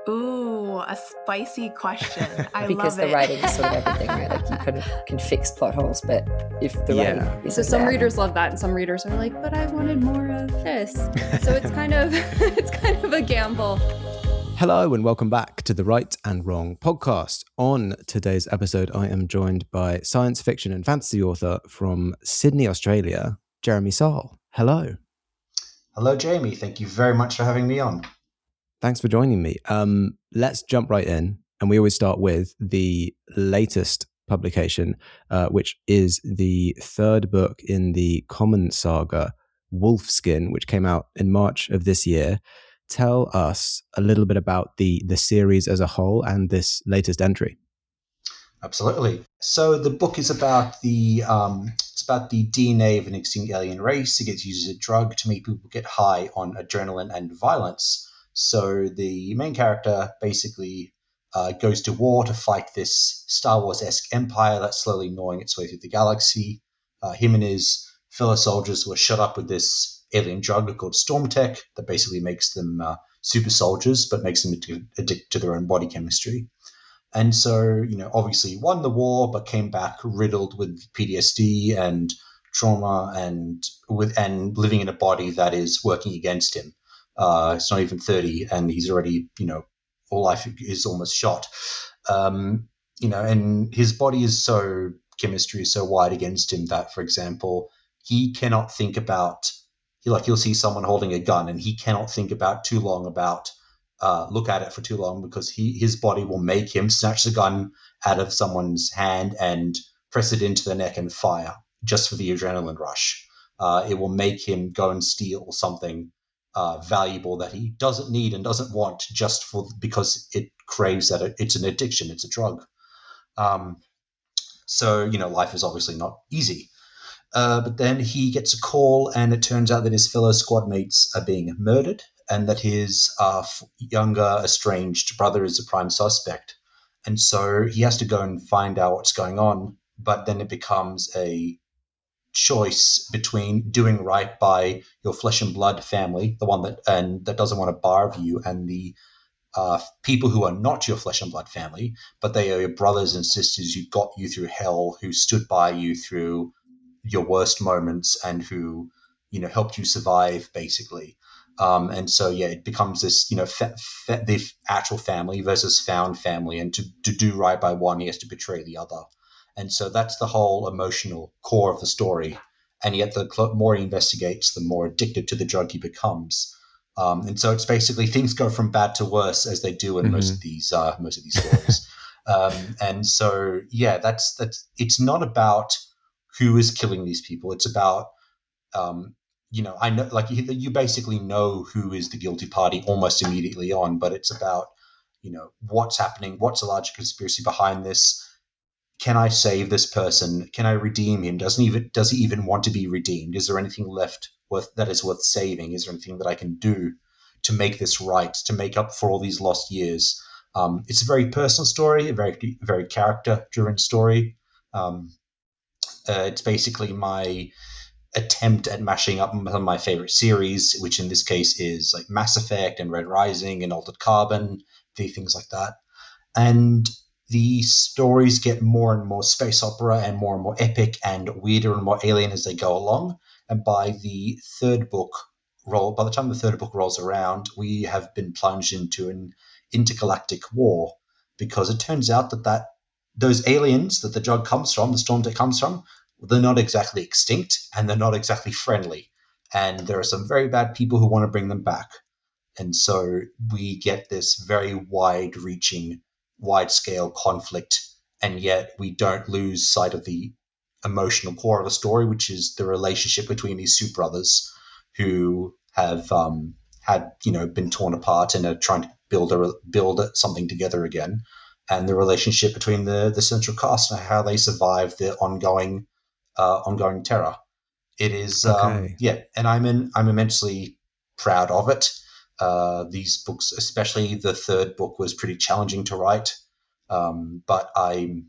Ooh, a spicy question. I because love the writing is sort of everything, right? Like you kind of can fix plot holes, but if the writing isn't So some there, readers love that, and some readers are like, but I wanted more of this. So it's kind of a gamble. Hello and welcome back to the Right and Wrong podcast. On today's episode, I am joined by science fiction and fantasy author from Sydney, Australia, Jeremy Szal. Hello. Hello, Jamie. Thank you very much for having me on. Thanks for joining me. Let's jump right in. And we always start with the latest publication, which is the third book in the common saga, Wolfskin, which came out in March of this year. Tell us a little bit about the series as a whole and this latest entry. Absolutely. So the book is about the DNA of an extinct alien race. It gets used as a drug to make people get high on adrenaline and violence. So the main character basically goes to war to fight this Star Wars-esque empire that's slowly gnawing its way through the galaxy. Him and his fellow soldiers were shot up with this alien drug called Stormtech that basically makes them super soldiers, but makes them addicted to their own body chemistry. And so, obviously won the war, but came back riddled with PTSD and trauma and living in a body that is working against him. It's not even 30, and he's already, all life is almost shot. And his body chemistry is so wide against him that, for example, he cannot think about, he'll see someone holding a gun and he cannot think about too long about, look at it for too long because his body will make him snatch the gun out of someone's hand and press it into the neck and fire just for the adrenaline rush. It will make him go and steal something valuable that he doesn't need and doesn't want because it craves that it's an addiction, it's a drug. So life is obviously not easy. But then he gets a call and it turns out that his fellow squad mates are being murdered and that his younger estranged brother is a prime suspect. And so he has to go and find out what's going on, but then it becomes a choice between doing right by your flesh and blood family, the one that doesn't want to starve you, and the people who are not your flesh and blood family, but they are your brothers and sisters who got you through hell, who stood by you through your worst moments and who, helped you survive basically. And so, it becomes this, the actual family versus found family. And to do right by one, he has to betray the other. And so that's the whole emotional core of the story. And yet the more he investigates, the more addicted to the drug he becomes. And so it's basically things go from bad to worse as they do in most of these stories. And so, that's it's not about who is killing these people. It's about, I know, like you basically know who is the guilty party almost immediately on, but it's about, what's happening, what's the larger conspiracy behind this. Can I save this person? Can I redeem him? Does he even want to be redeemed? Is there anything left that is worth saving? Is there anything that I can do to make this right, to make up for all these lost years? It's a very personal story, a very, very character-driven story. It's basically my attempt at mashing up some of my favorite series, which in this case is like Mass Effect and Red Rising and Altered Carbon, things like that. And the stories get more and more space opera and more epic and weirder and more alien as they go along. And by the time the third book rolls around, we have been plunged into an intergalactic war because it turns out that those aliens that the drug comes from, the Stormtech comes from, they're not exactly extinct and they're not exactly friendly. And there are some very bad people who want to bring them back. And so we get this very wide-reaching, wide-scale conflict, and yet we don't lose sight of the emotional core of the story, which is the relationship between these two brothers who have been torn apart and are trying to build something together again, and the relationship between the central cast and how they survive the ongoing terror. It is and I'm immensely proud of it. These books, especially the third book, was pretty challenging to write. But I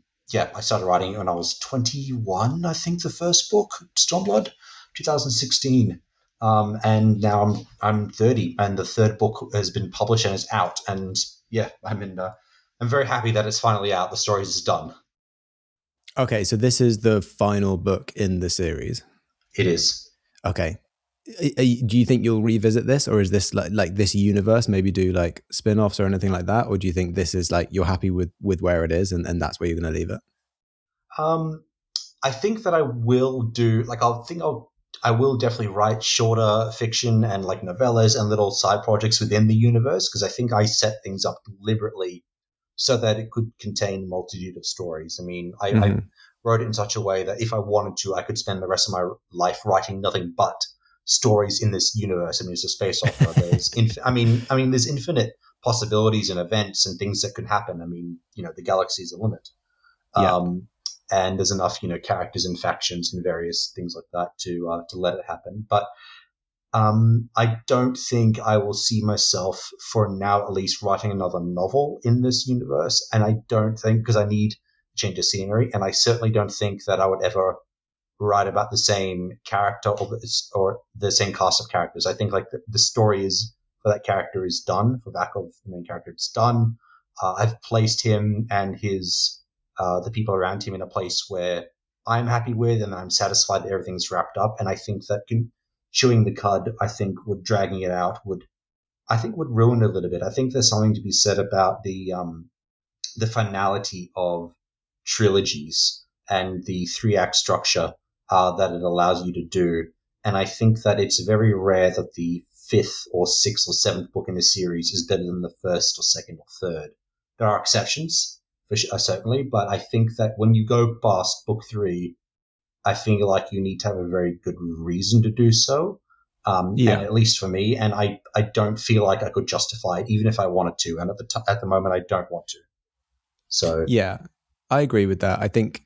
started writing it when I was 21, I think, the first book, Stormblood, 2016. And now I'm 30, and the third book has been published and is out. And yeah, I'm very happy that it's finally out. The story is done. Okay, so this is the final book in the series. It is. Okay. Do you think you'll revisit this, or is this like this universe, maybe do like spin-offs or anything like that? Or do you think this is like you're happy with where it is and that's where you're going to leave it? I think that I will do, like, I will definitely write shorter fiction and like novellas and little side projects within the universe, because I think I set things up deliberately so that it could contain a multitude of stories. I mean, I wrote it in such a way that if I wanted to, I could spend the rest of my life writing nothing but stories in this universe. I mean, it's a space opera. There's there's infinite possibilities and events and things that could happen. I mean, the galaxy is the limit. Yeah. And there's enough, characters and factions and various things like that to let it happen. But I don't think I will see myself, for now at least, writing another novel in this universe. And I don't think, because I need a change of scenery, and I certainly don't think that I would ever write about the same character or the same cast of characters. I think like the story is for that character is done. For Vakov, the main character, it's done. I've placed him and his the people around him in a place where I'm happy with, and I'm satisfied that everything's wrapped up. And I think that chewing the cud, dragging it out would ruin it a little bit. I think there's something to be said about the finality of trilogies and the 3-act structure that it allows you to do. And I think that it's very rare that the 5th or 6th or 7th book in a series is better than the 1st or 2nd or 3rd. There are exceptions, certainly, but I think that when you go past book 3, I feel like you need to have a very good reason to do so. And at least for me, and I don't feel like I could justify it even if I wanted to. And at the moment, I don't want to. So yeah, I agree with that. I think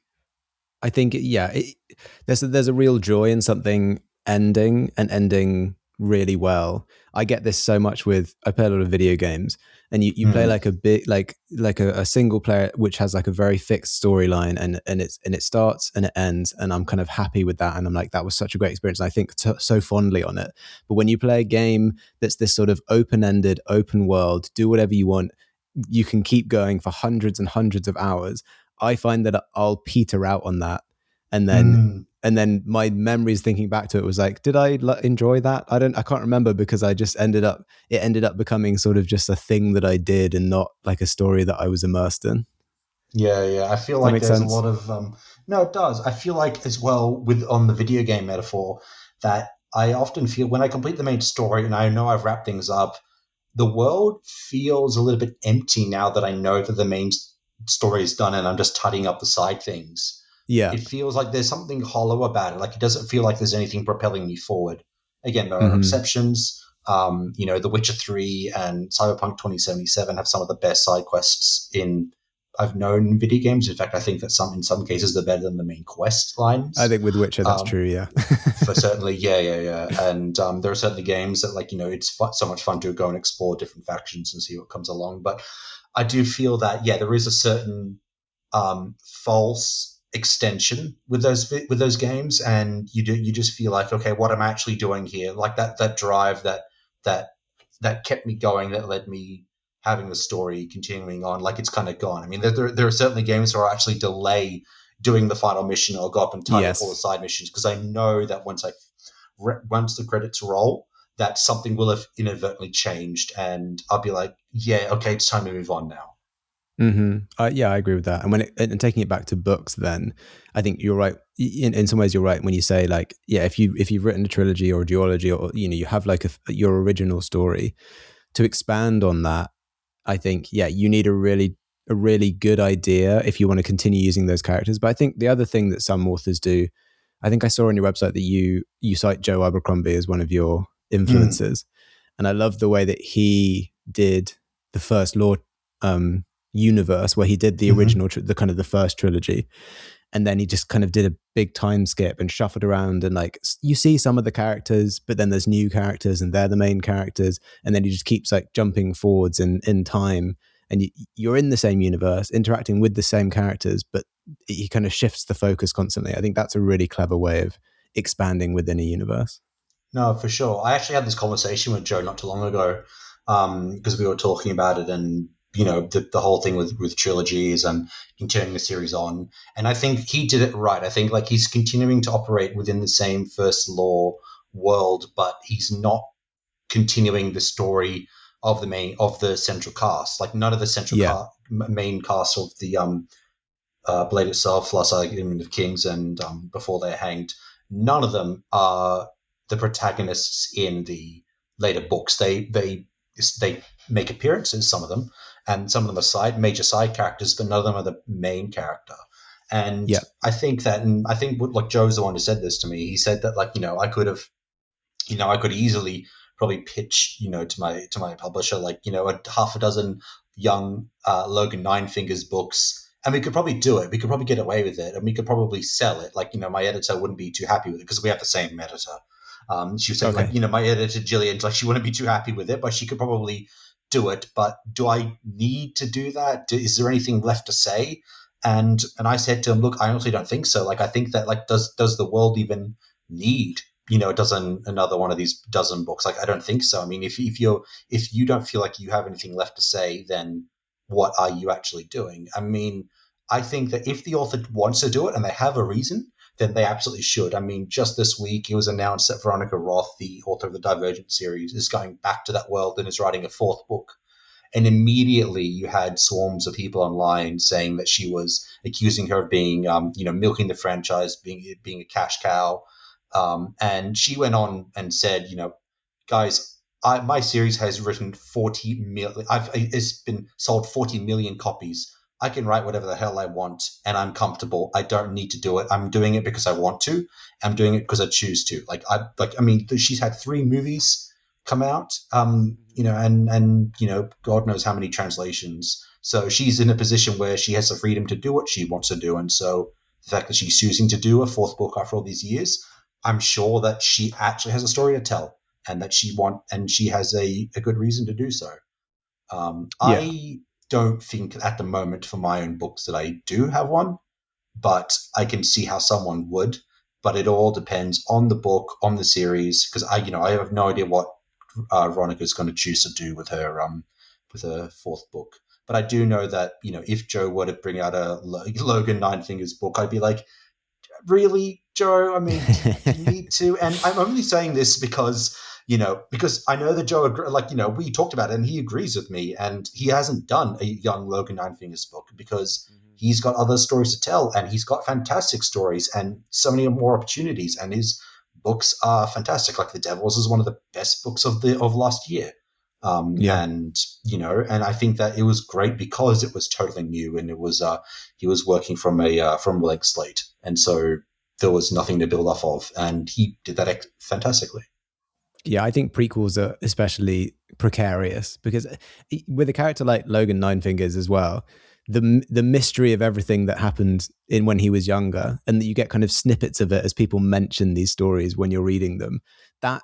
there's a real joy in something ending really well. I get this so much I play a lot of video games, and you play like a bit like a single player which has like a very fixed storyline, and it starts and it ends, and I'm kind of happy with that, and I'm like, that was such a great experience, and I think so fondly on it. But when you play a game that's this sort of open-ended, open world, do whatever you want, you can keep going for hundreds and hundreds of hours, I find that I'll peter out on that. And then my memories thinking back to it was like, did I enjoy that? I can't remember, because I just ended up becoming sort of just a thing that I did and not like a story that I was immersed in. Yeah. I feel like there's a lot of, no, it does. I feel like as well on the video game metaphor that I often feel when I complete the main story and I know I've wrapped things up, the world feels a little bit empty now that I know that the main story is done and I'm just tidying up the side things. Yeah. It feels like there's something hollow about it. Like it doesn't feel like there's anything propelling me forward. Again, there are exceptions. The Witcher 3 and Cyberpunk 2077 have some of the best side quests I've known in video games. In fact, I think that in some cases they're better than the main quest lines. I think with Witcher that's true, yeah. For certainly, yeah. And there are certainly games that it's so much fun to go and explore different factions and see what comes along. But I do feel that there is a certain false extension with those games, and you just feel like, okay, what am I actually doing here? Like that drive that kept me going, that led me having the story continuing on, like it's kind of gone. I mean, there are certainly games where I actually delay doing the final mission or go up and tidy up all the side missions, because I know that once the credits roll, that something will have inadvertently changed, and I'll be like, yeah, okay, it's time to move on now. Yeah, I agree with that. And taking it back to books, then I think you're right. In some ways, you're right when you say like, if you've written a trilogy or a duology, or you have like your original story, to expand on that, I think you need a really good idea if you want to continue using those characters. But I think the other thing that some authors do, I think I saw on your website that you cite Joe Abercrombie as one of your influences, and I love the way that he did the First Law universe, where he did the original the kind of the first trilogy, and then he just kind of did a big time skip and shuffled around, and like you see some of the characters, but then there's new characters and they're the main characters, and then he just keeps like jumping forwards in time, and you're in the same universe interacting with the same characters, but he kind of shifts the focus constantly. I think that's a really clever way of expanding within a universe. No, for sure. I actually had this conversation with Joe not too long ago, because we were talking about it, and the whole thing with trilogies and continuing the series on. And I think he did it right. I think like he's continuing to operate within the same first law world, but he's not continuing the story of the central cast. Like none of the central main cast of the Blade itself, Last Argument of Kings, and Before They're Hanged, none of them are the protagonists in the later books. They make appearances, some of them, and some of them are major side characters, but none of them are the main character. And I think like Joe's the one who said this to me. He said that like, I could easily probably pitch, to my publisher, like, a half a dozen young Logan Nine Fingers books, and we could probably do it. We could probably get away with it, and we could probably sell it. Like, my editor wouldn't be too happy with it because we have the same editor. She was saying, like, my editor, Jillian, like, she wouldn't be too happy with it, but she could probably do it. But do I need to do that? Is there anything left to say? And I said to him, look, I honestly don't think so. Like, I think that, like, does the world even need, another one of these dozen books? Like, I don't think so. I mean, if you don't feel like you have anything left to say, then what are you actually doing? I mean, I think that if the author wants to do it and they have a reason, then they absolutely should. I mean, just this week, it was announced that Veronica Roth, the author of the Divergent series, is going back to that world and is writing a fourth book. And immediately you had swarms of people online saying that she was accusing her of being, milking the franchise, being a cash cow. And she went on and said, guys, my series has written 40 million. It's been sold 40 million copies. I can write whatever the hell I want, and I'm comfortable. I don't need to do it. I'm doing it because I want to. I'm doing it because I choose to. She's had 3 movies come out, and God knows how many translations. So she's in a position where she has the freedom to do what she wants to do. And so the fact that she's choosing to do a fourth book after all these years, I'm sure that she actually has a story to tell, and that she has a good reason to do so. I don't think at the moment for my own books that I do have one, but I can see how someone would. But it all depends on the book, on the series, because I have no idea what Veronica's going to choose to do with her fourth book. But I do know that if Joe were to bring out a Logan Nine Fingers book, I'd be like, really, Joe? I mean, you need to. And I'm only saying this because I know that Joe, we talked about it and he agrees with me, and he hasn't done a young Logan Nine Fingers book because he's got other stories to tell, and he's got fantastic stories and so many more opportunities, and his books are fantastic. Like The Devils is one of the best books of last year. And I think that it was great because it was totally new, and it was he was working from a blank slate, and so there was nothing to build off of, and he did that fantastically. Yeah, I think prequels are especially precarious because with a character like Logan Nine Fingers as well, the mystery of everything that happened in when he was younger, and that you get kind of snippets of it as people mention these stories when you're reading them, that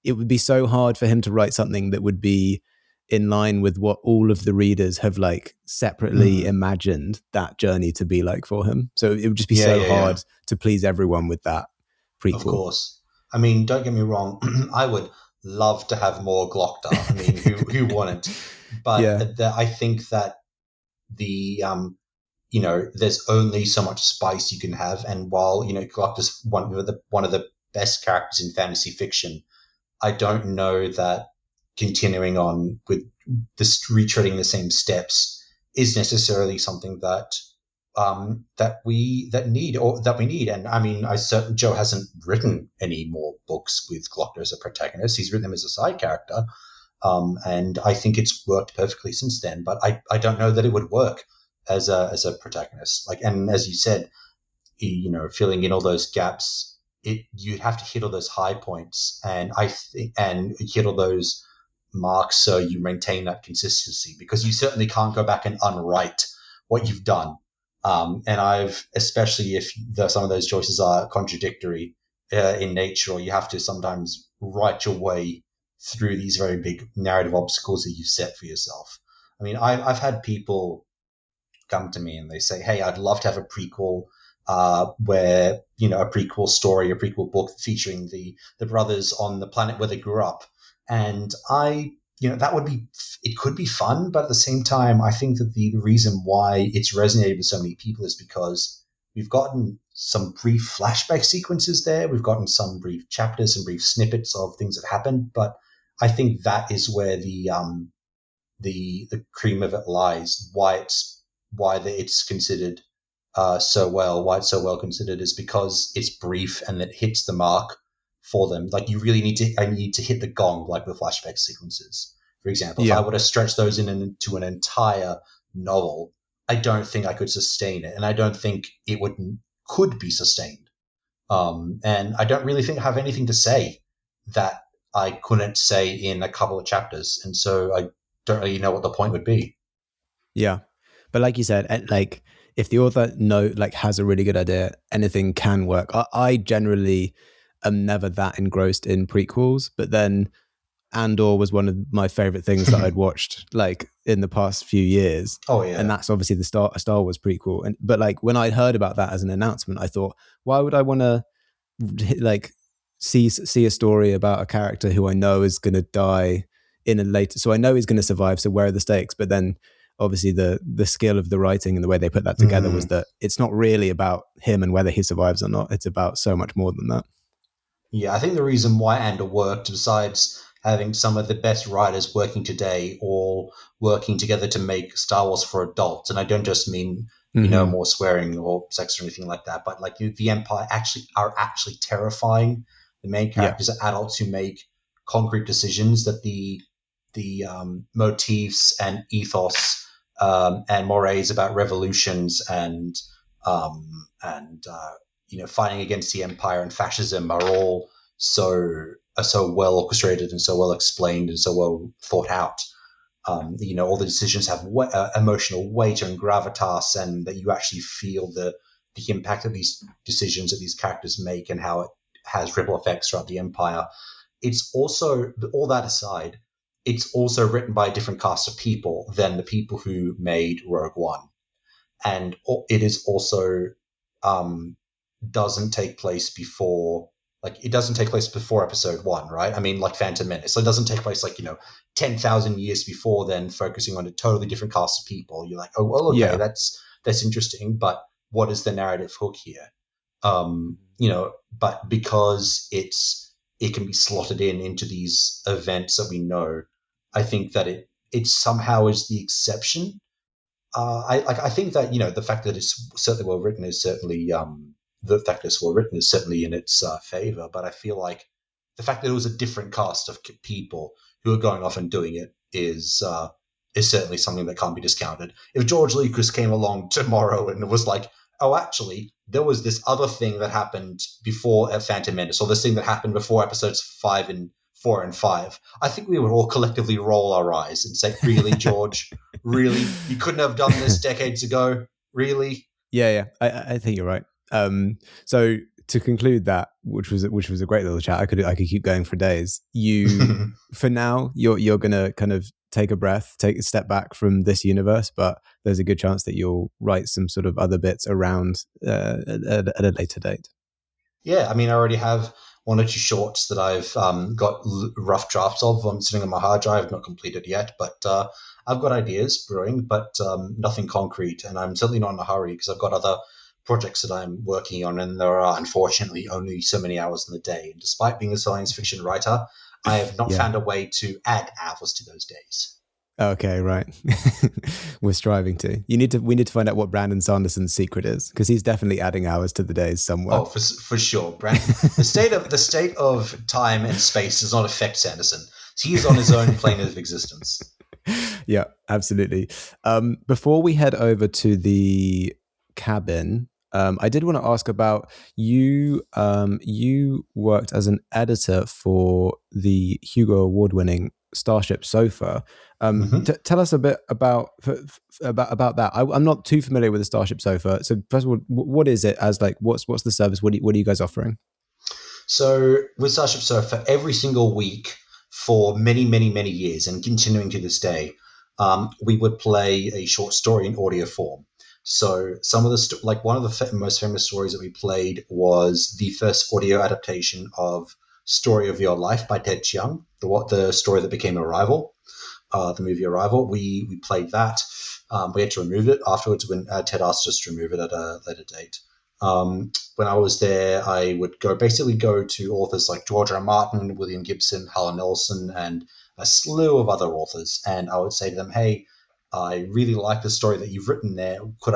it would be so hard for him to write something that would be in line with what all of the readers have like separately imagined that journey to be like for him. So it would just be hard to please everyone with that prequel. Of course. I mean, don't get me wrong. I would love to have more Glockner. I mean, who wouldn't? But I think that there's only so much spice you can have. And while, Glockner's one of the best characters in fantasy fiction, I don't know that continuing on with this retreading the same steps is necessarily something that we need. And I mean, Joe hasn't written any more books with Glockner as a protagonist. He's written them as a side character. And I think it's worked perfectly since then, but I don't know that it would work as a protagonist. Like, and as you said, filling in all those gaps, you'd have to hit all those high points and hit all those marks so you maintain that consistency, because you certainly can't go back and unwrite what you've done. And especially if some of those choices are contradictory in nature, or you have to sometimes write your way through these very big narrative obstacles that you've set for yourself. I mean, I've had people come to me and they say, hey, I'd love to have a prequel where, a prequel story, a prequel book featuring the brothers on the planet where they grew up. And I it could be fun, but at the same time, I think that the reason why it's resonated with so many people is because we've gotten some brief flashback sequences there. We've gotten some brief chapters and brief snippets of things that happened, but I think that is where the cream of it lies. Why it's considered why it's so well considered is because it's brief and it hits the mark for them. Like you really need to hit the gong, like the flashback sequences. For example, if I were to stretch those into an entire novel, I don't think I could sustain it, and I don't think it could be sustained. And I don't really think I have anything to say that I couldn't say in a couple of chapters, and so I don't really know what the point would be. Yeah, but like you said, like if the author has a really good idea, anything can work. I generally am never that engrossed in prequels, but then Andor was one of my favorite things that I'd watched like in the past few years. Oh yeah, and that's obviously the Star Wars prequel. But like when I heard about that as an announcement, I thought, why would I want to like see a story about a character who I know is going to die in a later? So I know he's going to survive. So where are the stakes? But then obviously the skill of the writing and the way they put that together was that it's not really about him and whether he survives or not. It's about so much more than that. Yeah, I think the reason why Andor worked, besides having some of the best writers working today all working together to make Star Wars for adults, and I don't just mean more swearing or sex or anything like that, but like the Empire are actually terrifying. The main characters are adults who make concrete decisions, that the motifs and ethos and mores about revolutions and fighting against the Empire and fascism are all so well orchestrated and so well explained and so well thought out. All the decisions have emotional weight and gravitas, and that you actually feel the impact of these decisions that these characters make and how it has ripple effects throughout the Empire. It's also, all that aside, it's also written by a different cast of people than the people who made Rogue One. And it is also doesn't take place before episode 1, right? I mean, like Phantom Menace. So it doesn't take place 10,000 years before then, focusing on a totally different cast of people. You're like, oh, well, okay, that's interesting, but what is the narrative hook here? But because it can be slotted into these events that we know, I think that it somehow is the exception. I think that, the fact that it's certainly well written is certainly in its favor, but I feel like the fact that it was a different cast of people who are going off and doing it is certainly something that can't be discounted. If George Lucas came along tomorrow and was like, oh, actually, there was this other thing that happened before Phantom Menace, or this thing that happened before episodes 4 and 5, I think we would all collectively roll our eyes and say, really, George? Really? You couldn't have done this decades ago? Really? Yeah. I think you're right. So to conclude that, which was a great little chat, I could keep going for days. You, for now, you're gonna kind of take a breath, take a step back from this universe, but there's a good chance that you'll write some sort of other bits around at a later date. Yeah, I mean, I already have 1 or 2 shorts that I've got rough drafts of. I'm sitting on my hard drive, not completed yet, but I've got ideas brewing, but nothing concrete, and I'm certainly not in a hurry because I've got other projects that I'm working on, and there are unfortunately only so many hours in the day. And despite being a science fiction writer, I have not found a way to add hours to those days. Okay, right. We're striving to. We need to find out what Brandon Sanderson's secret is, because he's definitely adding hours to the days somewhere. Oh, for sure. The state of time and space does not affect Sanderson. He is on his own plane of existence. Yeah, absolutely. Before we head over to the cabin, I did want to ask about you. You worked as an editor for the Hugo Award-winning StarShipSofa. Tell us a bit about that. I'm not too familiar with the StarShipSofa. So first of all, what is it? What's the service? What are you guys offering? So with StarShipSofa, every single week for many, many, many years, and continuing to this day, we would play a short story in audio form. So some of the one of the most famous stories that we played was the first audio adaptation of Story of Your Life by Ted Chiang, the story that became Arrival, the movie Arrival. We played that. We had to remove it afterwards when Ted asked us to remove it at a later date. When I was there, I would go to authors like George R. Martin, William Gibson, Harlan Ellison, and a slew of other authors. And I would say to them, hey, I really like the story that you've written there. Could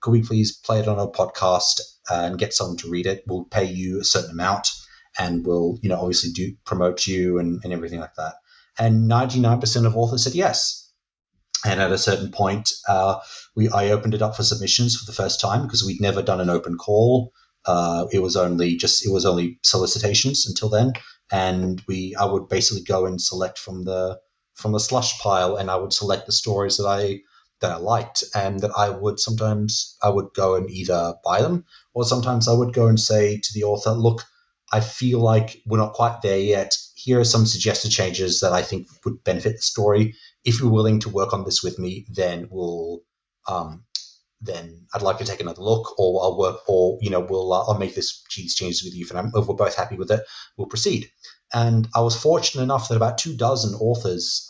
we please play it on a podcast and get someone to read it? We'll pay you a certain amount and we'll, obviously promote you and everything like that. And 99% of authors said yes. And at a certain point, I opened it up for submissions for the first time because we'd never done an open call. It was only solicitations until then, and I would basically go and select from the slush pile, and I would select the stories that I liked, and that I would go and either buy them, or sometimes I would go and say to the author, look, I feel like we're not quite there yet. Here are some suggested changes that I think would benefit the story. If you're willing to work on this with me, then then I'd like to take another look, or I'll work, or I'll make these changes with you. And if we're both happy with it, we'll proceed. And I was fortunate enough that about 24 authors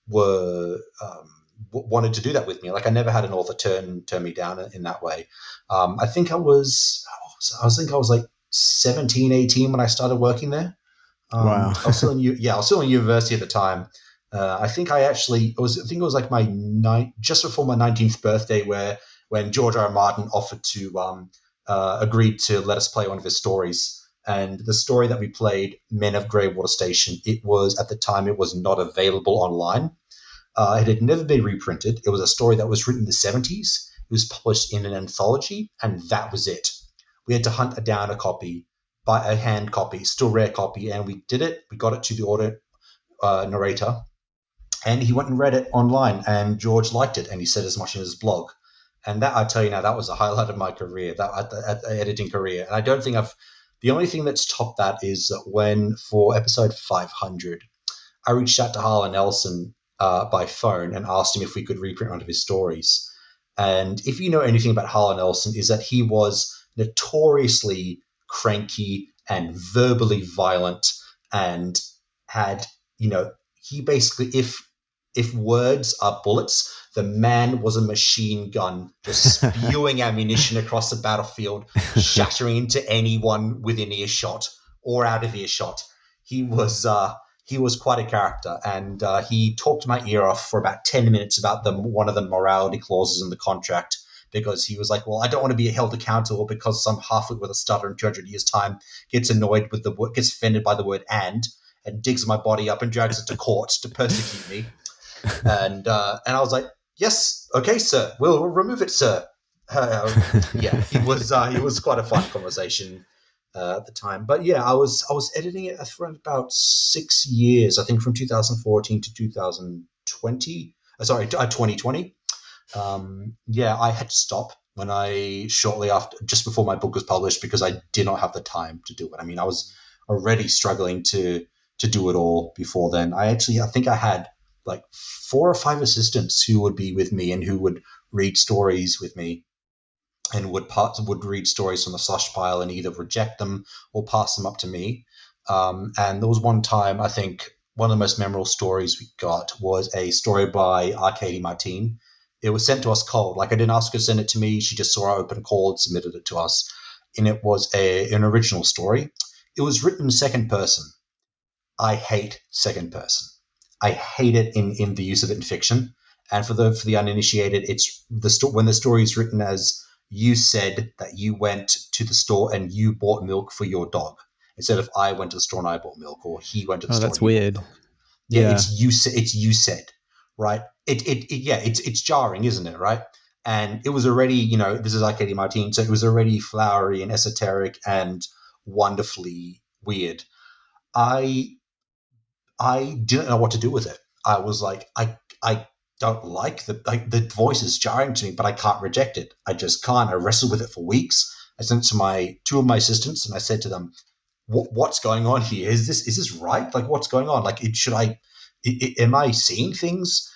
wanted to do that with me. Like I never had an author turn me down in that way. I think I was like 17, 18 when I started working there. Wow. I was still in university at the time. I think it was like just before my 19th birthday, when George R. R. Martin offered to agreed to let us play one of his stories. And the story that we played, Men of Greywater Station, at the time it was not available online. It had never been reprinted. It was a story that was written in the 70s. It was published in an anthology, and that was it. We had to hunt down a copy, buy a hand copy, still rare copy, and we did it. We got it to the audio narrator, and he went and read it online, and George liked it, and he said as much in his blog. And that, I tell you now, that was a highlight of my career, at the editing career. And I don't think the only thing that's topped that is when, for episode 500, I reached out to Harlan Ellison by phone and asked him if we could reprint one of his stories. And if you know anything about Harlan Ellison, is that he was notoriously cranky and verbally violent, and had, he basically, if words are bullets, the man was a machine gun, just spewing ammunition across the battlefield, shattering into anyone within earshot or out of earshot. He was quite a character, and he talked my ear off for about 10 minutes about one of the morality clauses in the contract, because he was like, well, I don't want to be held accountable because some halfwit with a stutter in 200 years' time gets annoyed with gets offended by the word and digs my body up and drags it to court to persecute me. And I was like, yes, okay, sir, we'll remove it, sir. It was quite a fun conversation at the time. But yeah, I was editing it for about 6 years, I think from 2014 to 2020. 2020. I had to stop shortly after, just before my book was published, because I did not have the time to do it. I mean, I was already struggling to do it all before then. I think I had like 4 or 5 assistants who would be with me and who would read stories with me, and would read stories from the slush pile and either reject them or pass them up to me. And there was one time, I think one of the most memorable stories we got was a story by Arcady Martin. It was sent to us cold. Like, I didn't ask her to send it to me. She just saw our open call and submitted it to us. And it was an original story. It was written in second person. I hate second person. I hate it in the use of it in fiction. And for the uninitiated, it's when the story is written as, you said that you went to the store and you bought milk for your dog, instead of I went to the store and I bought milk, or he went to the store. That's weird. Yeah, it's you said, right? It's jarring, isn't it? Right? And it was already, this is Arcady Martin, so it was already flowery and esoteric and wonderfully weird. I didn't know what to do with it. I was like, I don't like the voice is jarring to me, but I can't reject it. I just can't. I wrestled with it for weeks. I sent it to two of my assistants, and I said to them, "What's going on here? Is this right? Like, what's going on? Like, am I seeing things?"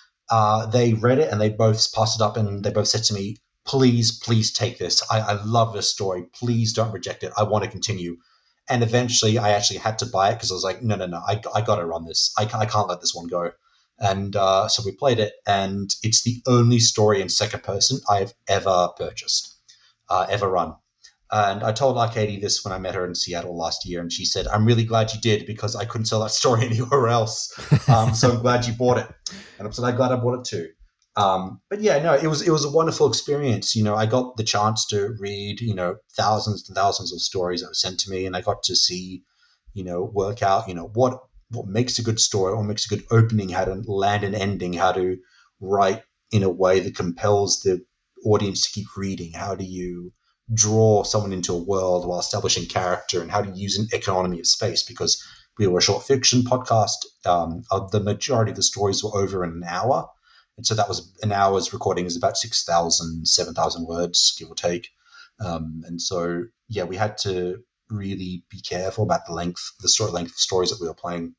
They read it and they both passed it up, and they both said to me, please take this. I love this story. Please don't reject it. I want to continue. And eventually I actually had to buy it because I was like, no, I got to run this. I can't let this one go. And so we played it, and it's the only story in second person I've ever purchased, ever run. And I told Arcady this when I met her in Seattle last year, and she said, I'm really glad you did because I couldn't sell that story anywhere else. So I'm glad you bought it. And I'm so glad I bought it too. But yeah, no, it was a wonderful experience. I got the chance to read, thousands and thousands of stories that were sent to me, and I got to see, work out, what makes a good story, what makes a good opening, how to land an ending, how to write in a way that compels the audience to keep reading. How do you draw someone into a world while establishing character, and how to use an economy of space? Because we were a short fiction podcast. The majority of the stories were over in an hour. And so that was an hour's recording is about 6,000, 7,000 words, give or take. And so, yeah, we had to really be careful about the story length of stories that we were playing.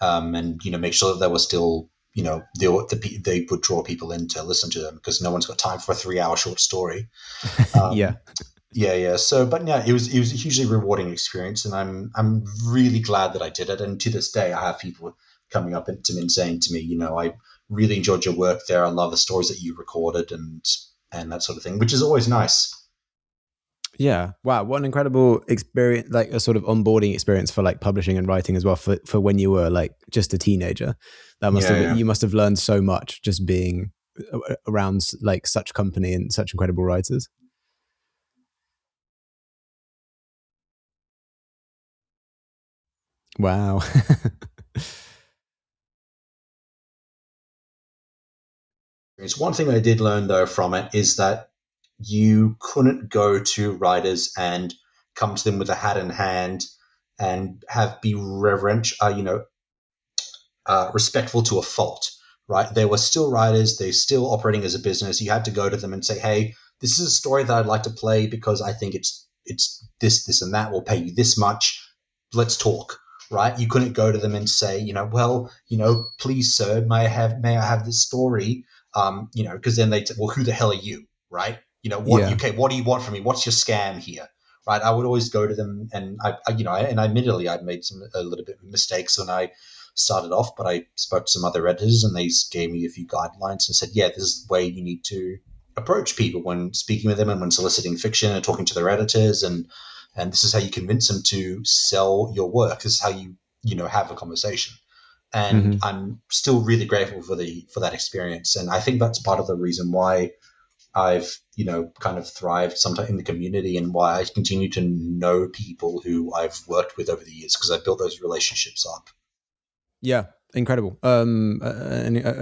And, make sure that there was still, they would draw people in to listen to them, because no one's got time for a 3-hour short story. Yeah. Yeah. So, but yeah, it was a hugely rewarding experience, and I'm really glad that I did it. And to this day, I have people coming up to me and saying to me, I really enjoyed your work there. I love the stories that you recorded and that sort of thing, which is always nice. Yeah. Wow. What an incredible experience, like a sort of onboarding experience for like publishing and writing as well, for when you were like just a teenager. That must have you must have learned so much just being around like such company and such incredible writers. Wow. It's one thing I did learn though from it is that you couldn't go to writers and come to them with a hat in hand and be respectful to a fault, right? They were still writers. They're still operating as a business. You had to go to them and say, hey, this is a story that I'd like to play because I think it's this, and that. We'll pay you this much. Let's talk, right? You couldn't go to them and say, please, sir, may I have this story? Because then they'd say, well, who the hell are you, right? What do you want from me? What's your scam here, right? I would always go to them, and admittedly, I'd made a little bit of mistakes when I started off, but I spoke to some other editors, and they gave me a few guidelines and said, yeah, this is the way you need to approach people when speaking with them and when soliciting fiction and talking to their editors, and this is how you convince them to sell your work. This is how you have a conversation. And I'm still really grateful for that experience. And I think that's part of the reason why I've, kind of thrived sometimes in the community, and why I continue to know people who I've worked with over the years, because I've built those relationships up. Yeah. Incredible. A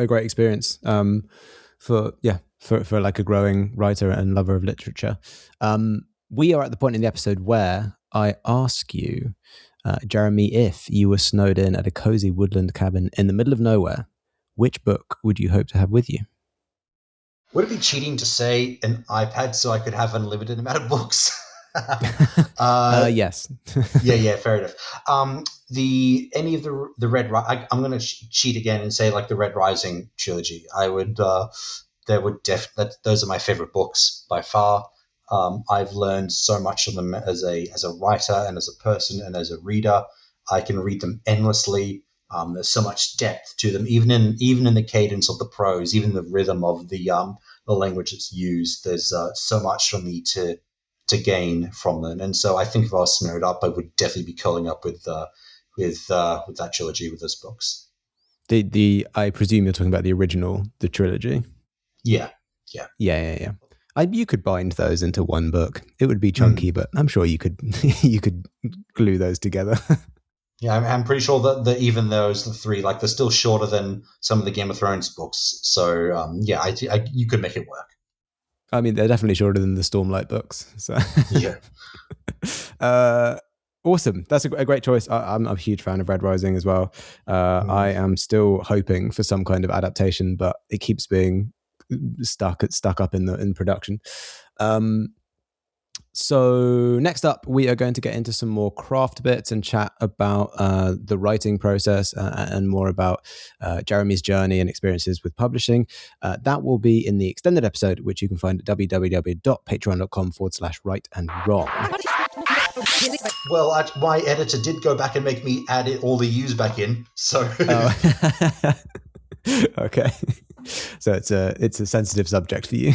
great experience, for like a growing writer and lover of literature. We are at the point in the episode where I ask you, Jeremy, if you were snowed in at a cozy woodland cabin in the middle of nowhere, which book would you hope to have with you? Would it be cheating to say an iPad so I could have unlimited amount of books? Yes. yeah, fair enough. Any of the Red Rising, I'm going to cheat again and say like the Red Rising trilogy. I would, those are my favorite books by far. I've learned so much from them as a writer and as a person and as a reader. I can read them endlessly. There's so much depth to them, even in the cadence of the prose, even the rhythm of the language that's used. There's so much for me to gain from them, and so I think if I was snowed up, I would definitely be curling up with that trilogy, with those books. I presume you're talking about the trilogy. Yeah. You could bind those into one book. It would be chunky, but I'm sure you could glue those together. Yeah, I'm pretty sure that even those, the three, like they're still shorter than some of the Game of Thrones books. So you could make it work. I mean, they're definitely shorter than the Stormlight books. So yeah. Awesome. That's a great choice. I'm a huge fan of Red Rising as well. I am still hoping for some kind of adaptation, but it keeps being stuck up in production. So next up, we are going to get into some more craft bits and chat about the writing process and more about Jeremy's journey and experiences with publishing. That will be in the extended episode, which you can find at www.patreon.com/rightandwrong. Well, my editor did go back and make me add all the U's back in. So Oh. Okay. So it's a sensitive subject for you.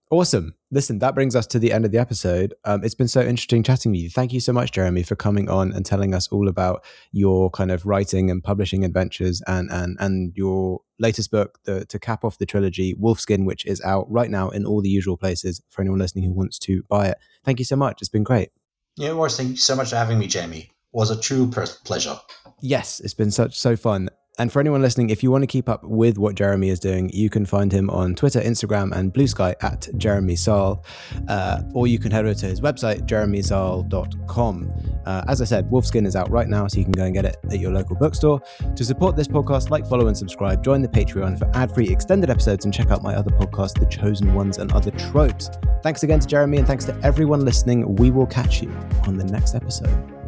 Awesome. Listen, that brings us to the end of the episode. It's been so interesting chatting with you. Thank you so much, Jeremy, for coming on and telling us all about your kind of writing and publishing adventures and your latest book to cap off the trilogy, Wolfskin, which is out right now in all the usual places for anyone listening who wants to buy it. Thank you so much. It's been great. Yeah, Morris, thank you so much for having me, Jamie. It was a true pleasure. Yes, it's been so fun. And for anyone listening, if you want to keep up with what Jeremy is doing, you can find him on Twitter, Instagram, and Blue Sky at Jeremy Szal, or you can head over to his website, jeremyszal.com. As I said, Wolfskin is out right now, so you can go and get it at your local bookstore. To support this podcast, like, follow, and subscribe. Join the Patreon for ad-free extended episodes, and check out my other podcasts, The Chosen Ones and Other Tropes. Thanks again to Jeremy, and thanks to everyone listening. We will catch you on the next episode.